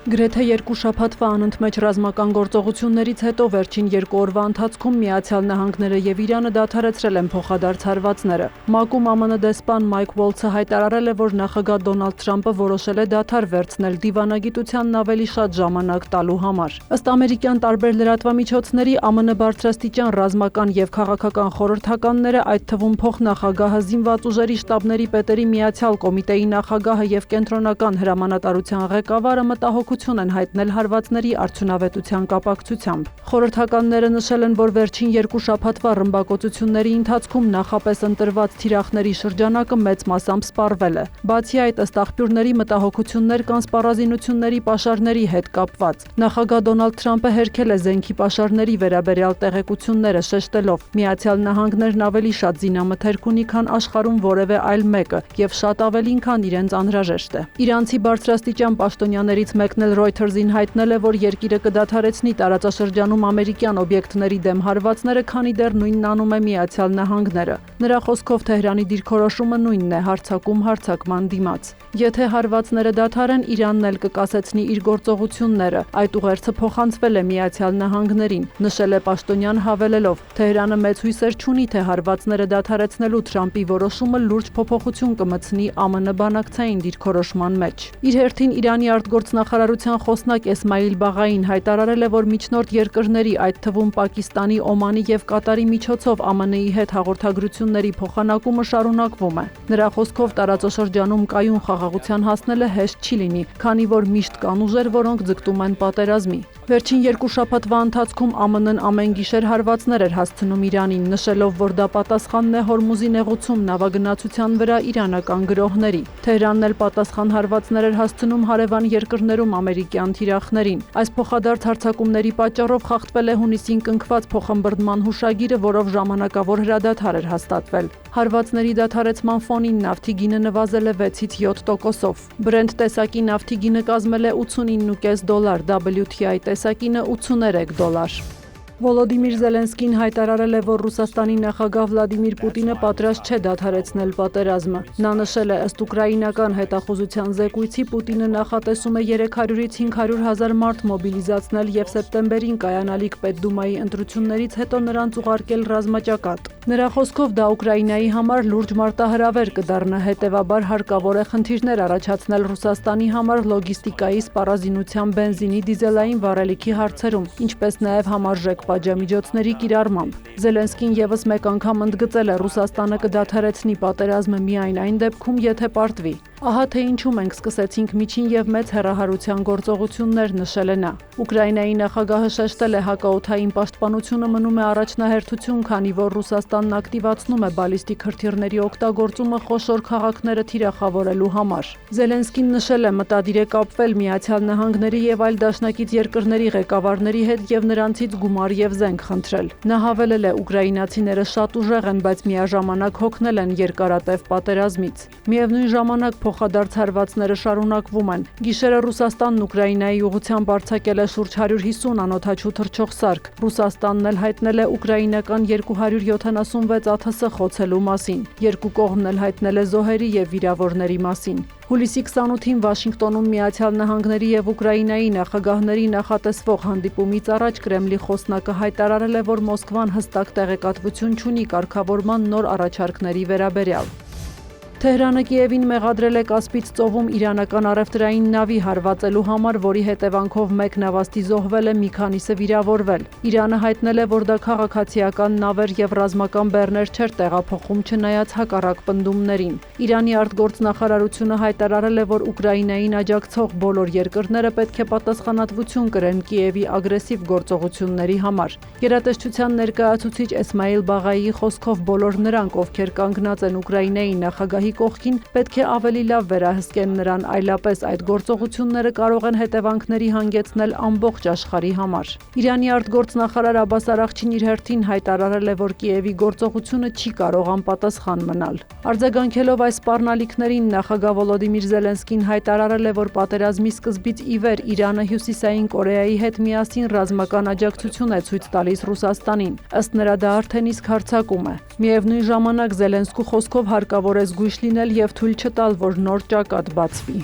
Գրեթե 2 շաբաթվա անընդմեջ ռազմական գործողություններից հետո վերջին 2 օրվա ընթացքում Միացյալ Նահանգները եւ Իրանը դադարեցրել են փոխադարձ հարվածները։ ՄԱԿ-ում ԱՄՆ դեսպան Մայք Ուոլցը հայտարարել է, որ նախագահ Դոնալդ Թրամփը որոշել է դադար վերցնել դիվանագիտությանն ավելի շատ ժամանակ տալու համար։ Ըստ ամերիկյան տարբեր լրատվամիջոցների ԱՄՆ բարձրաստիճան ռազմական եւ քաղաքական խորհրդականները, այդ թվում փոխնախագահը, զինված ուժերի շտաբների պետերի միացյալ կոմիտեի նախագահը եւ կենտրոնական հրամանատարության ղեկավարը մտահոգություն են հայտնել հարվածների արդյունավետության կապակցությամբ։ Խորհրդականները նշել են, որ վերջին 2 շաբաթվա ռմբակոծությունների ընթացքում նախապես ընտրված թիրախների շրջանակը մեծ մասամբ սպառվել է։ Բացի այդ, ըստ աղբյուրների, մտահոգություններ կան սպառազինությունների պաշարների հետ կապված։ Նախագահ Դոնալդ Թրամփը հերքել է զենքի պաշարների վերաբերյալ տեղեկությունները, շեշտելով. Միացյալ Նահանգներն ավելի շատ զինամթերք ունի, քան աշխարհում որևէ այլ մեկը, եւ շատ ավելին, քան իրենց անհրաժեշտ է։ Իրանցի բարձրաստիճան պաշտոնյաներից մեկն էլ Reuters-ին հայտնել է, որ երկիրը կդադարեցնի տարածաշրջանում ամերիկյան օբյեկտների դեմ հարվածները, քանի դեռ նույնն անում է Միացյալ Նահանգները։ Նրա խոսքով Թեհրանի դիրքորոշումը նույնն է՝ հարձակում հարձակման դիմաց։ Եթե հարվածները դադարեն, Իրանն էլ կկասեցնի իր գործողությունները։ Այդ ուղերձը փոխանցվել է Միացյալ Նահանգներին, նշել է պաշտոնյան, հավելելով. Թեհրանը մեծ հույսեր չունի, թե հարվածները դադարեցնելու Թրամփի որոշումը լուրջ փոփոխություն կմտցնի ԱՄՆ բանակցային դիրքորոշման մեջ։ Իր հերթին Իրանի արտգործնախարարության խոսնակ Էսմայիլ Բաղային հայտարարել է, որ միջնորդ երկրների, այդ թվում Պակիստանի, Օմանի եւ Կատարի միջոցով ԱՄՆ-ի հետ հաղորդագրությունների փոխանակումը շարունակվում է։ Նրա խոսքով տարածաշրջանում կայուն խաղաղության հասնելը հեշտ չի լինի, քանի որ միշտ կան ուժեր, որոնք ձգտում են պատերազմի։ Վերջին 2 շաբաթվա ընթացքում ԱՄՆ-ն ամեն գիշեր հարվածներ էր հասցնում Իրանին, նշելով, որ դա պատասխանն է Հորմուզի նեղուցում նավագնացության վրա իրանական գրոհների։ Թեհրանն էլ պատասխան հարվածներ էր հասցնում հարևան երկրներում ամերիկյան թիրախներին։ Այս փոխադարձ հարձակումների պատճառով խախտվել է հունիսին կնքված փոխըմբռնման հուշագիրը, որով ժամանակավոր հրադադար էր հաստատվել։ Հարվածների դադարեցման ֆոնին նավթի գինը նվազել է 6-ից 7%-ով։ Brent տեսակի նավթի գինը կազմել է $89.5, WTI տեսակինը $83։ Վոլոդիմիր Զելենսկին հայտարարել է, որ Ռուսաստանի նախագահ Վլադիմիր Պուտինը պատրաստ չէ դադարեցնել պատերազմը։ Նա նշել է, ըստ ուկրաինական հետախուզության զեկույցի, Պուտինը նախատեսում է 300-ից 500 հազար մարդ մոբիլիզացնել եւ սեպտեմբերին կայանալիք Պետդումայի ընտրություններից հետո նրանց ուղարկել ռազմաճակատ։ Նրա խոսքով դա Ուկրաինայի համար լուրջ մարտահրավեր կդառնա, հետևաբար հարկավոր է խնդիրներ առաջացնել Ռուսաստանի համար լոգիստիկայի, սպառազինության, բենզինի, դիզելային վառելիքի հարցերում, ինչպես նաև համարժեք պատժամիջոցների կիրառմամբ։ Զելենսկին եւս մեկ անգամ ընդգծել է, Ռուսաստանը կդադարեցնի պատերազմը միայն այն դեպքում, եթե պարտվի։ Ահա թե ինչու մենք սկսեցինք միջին եւ մեծ հեռահարության գործողություններ, նշել է նա։ Ուկրաինայի նախագահը շեշտել է, հակաօդային պաշտպանությունը մնում է առաջնահերթություն, քանի որ Ռուսաստանն ակտիվացնում է բալիստիկ հրթիռների օգտագործումը խոշոր քաղաքները թիրախավորելու համար։ Զելենսկին նշել է, մտադիր է կապվել Միացյալ Նահանգների եւ այլ դաշնակից երկրների ղեկավարների հետ եւ նրանցից գումար եւ զենք խնդրել։ Նա հավելել է, ուկրաինացիները շատ ուժեղ են, բայց միաժամանակ հոգնել են երկարատև պատերազմից։ Միևնույն ժամանակ փոխադարձ հարվածները շարունակվում են։ Գիշերը Ռուսաստանն Ուկրաինայի ուղղությամբ արձակել է շուրջ 150 անօդաչու թռչող սարք։ Ռուսաստանն էլ հայտնել է ուկրաինական 276 ԱԹՍ խոցելու մասին։ Երկու կողմն էլ հայտնել է զոհերի եւ վիրավորների մասին։ Հուլիսի 28-ին Վաշինգտոնում Միացյալ Նահանգների եւ Ուկրաինայի նախագահների նախատեսվող հանդիպումից առաջ Կրեմլի խոսնակը հայտարարել է, որ Մոսկվան հստակ տեղեկատվություն չունի կարգավորման նոր առաջարկների վերաբերյալ։ Թեհրանը Կիևին մեղադրել է Կասպից ծովում իրանական առևտրային նավի հարվածելու համար, որի հետևանքով մեկ նավաստի զոհվել է, մի քանիսը վիրավորվել։ Իրանը հայտնել է, որ դա քաղաքացիական նավեր եւ ռազմական բեռներ չէր տեղափոխում, չնայած հակառակ պնդումներին։ Իրանի արտգործնախարարությունը հայտարարել է, որ Ուկրաինային աջակցող բոլոր երկրները պետք է պատասխանատվություն կրեն Կիևի ագրեսիվ գործողությունների համար։ Գերատեսչության ներկայացուցիչ Էսմայիլ Բաղայիի խոսքով բոլոր նրանք, ովքեր կանգնած են Ուկրաինայի նախագահի կողքին, պետք է ավելի լավ վերահսկեն նրան, այլապես այդ գործողությունները կարող են հետևանքների հանգեցնել ամբողջ աշխարհի համար։ Իրանի արտգործնախարար Աբբաս Արաղչին իր հերթին հայտարարել է, որ Կիևի գործողությունը չի կարող անպատասխան մնալ։ Արձագանքելով այս սպառնալիքներին, նախագահ Վոլոդիմիր Զելենսկին հայտարարել է, որ պատերազմի սկզբից ի վեր Իրանը Հյուսիսային Կորեայի հետ միասին ռազմական աջակցություն է ցույց տալիս Ռուսաստանին։ Ըստ նրա դա արդեն իսկ հարձակում է։ Միևնույն ժամանակ Զելենսկու խոսքով հարկավոր է զգույշ լինել եւ թույլ չտալ, որ նոր ճակատ բացվի։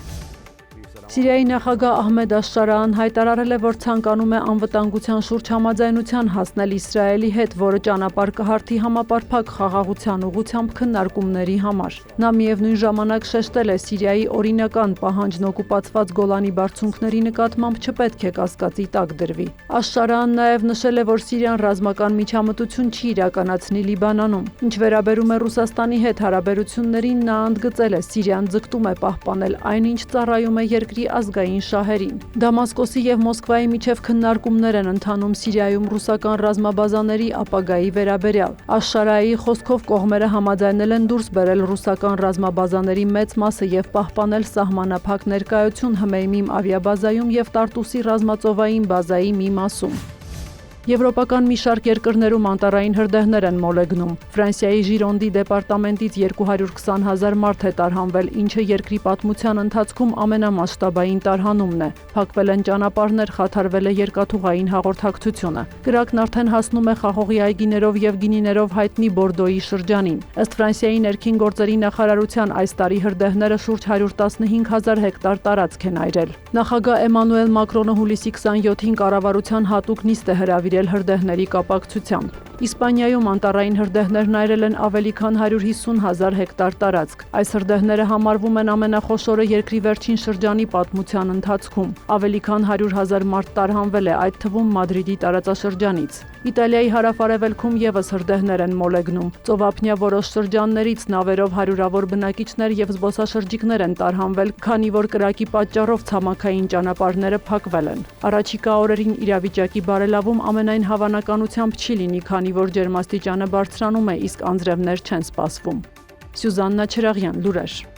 Սիրիայի նախագահ Ահմեդ Աշշարան հայտարարել է, որ ցանկանում է անվտանգության շուրջ համաձայնության հասնել Իսրայելի հետ, որը ճանապարհ կհարթի համապարփակ խաղաղության ուղղությամբ քննարկումների համար։ Նա միևնույն ժամանակ շեշտել է Սիրիայի օրինական պահանջն օկուպացված Գոլանի բարձունքների նկատմամբ չպետք է կասկածի տակ դրվի։ Աշշարանն նաև նշել է, որ Սիրիան ռազմական միջամտություն չի իրականացնի Լիբանանում։ Ինչ վերաբերում է Ռուսաստանի հետ հարաբերություններին, նա ընդգծել է, Սիրիան ձգտում է պահպանել այնինչ ծառայում է երկրի ազգային շահերին։ Դամասկոսի եւ Մոսկվայի միջև քննարկումներ են ընթանում Սիրիայում ռուսական ռազմաբազաների ապագայի վերաբերյալ։ Աշշարայի խոսքով կողմերը համաձայնել են դուրս բերել ռուսական ռազմաբազաների մեծ մասը եւ պահպանել սահմանափակ ներկայություն Հմեյմիմ ավիաբազայում եւ Տարտուսի ռազմածովային բազայի մի մասում։ Եվրոպական մի շարք երկրներում անտառային հրդեհներ են մոլեգնում։ Ֆրանսիայի Ժիրոնդի դեպարտամենտից 220,000 մարդ է տարհանվել, ինչը երկրի պատմության ընթացքում ամենամասշտաբային տարհանումն է։ Փակվել են ճանապարհներ, խաթարվել է երկաթուղային հաղորդակցությունը։ Կրակն արդեն հասնում է խաղողի այգիներով եւ գինիներով հայտնի Բորդոյի շրջանին։ Ըստ Ֆրանսիայի ներքին գործերի նախարարության այս տարի հրդեհները շուրջ 115,000 հեկտար տարածք են այրել։ Նախագահ Էմանուել Մակրոնը հուլիսի 27-ին կառավարության հատուկ նիստ է հրավիրել հրդեհների կապակցությամբ։ Իսպանիայում անտառային հրդեհներն այրել են ավելի քան 150,000 հեկտար տարածք։ Այս հրդեհները համարվում են ամենախոշորը երկրի վերջին շրջանի պատմության ընթացքում։ Ավելի քան 100,000 մարդ տարհանվել է, այդ թվում Մադրիդի տարածաշրջանից։ Իտալիայի հարավ-արևելքում եւս հրդեհներ են մոլեգնում։ Ծովափնյա որոշ շրջաններից նավերով հարյուրավոր բնակիչներ եւ զբոսաշրջիկներ են տարհանվել, քանի որ կրակի պատճառով ցամաքային ճանապարհները փակվել են։ Առաջիկա օրերին իրավիճակի բարելավում ամենայն հավանականությամբ չի լինի, քանի որ ջերմաստիճանը բարձրանում է, իսկ անձրևներ չեն սպասվում։ Սյուզաննա Չրաղյան, լուրեր։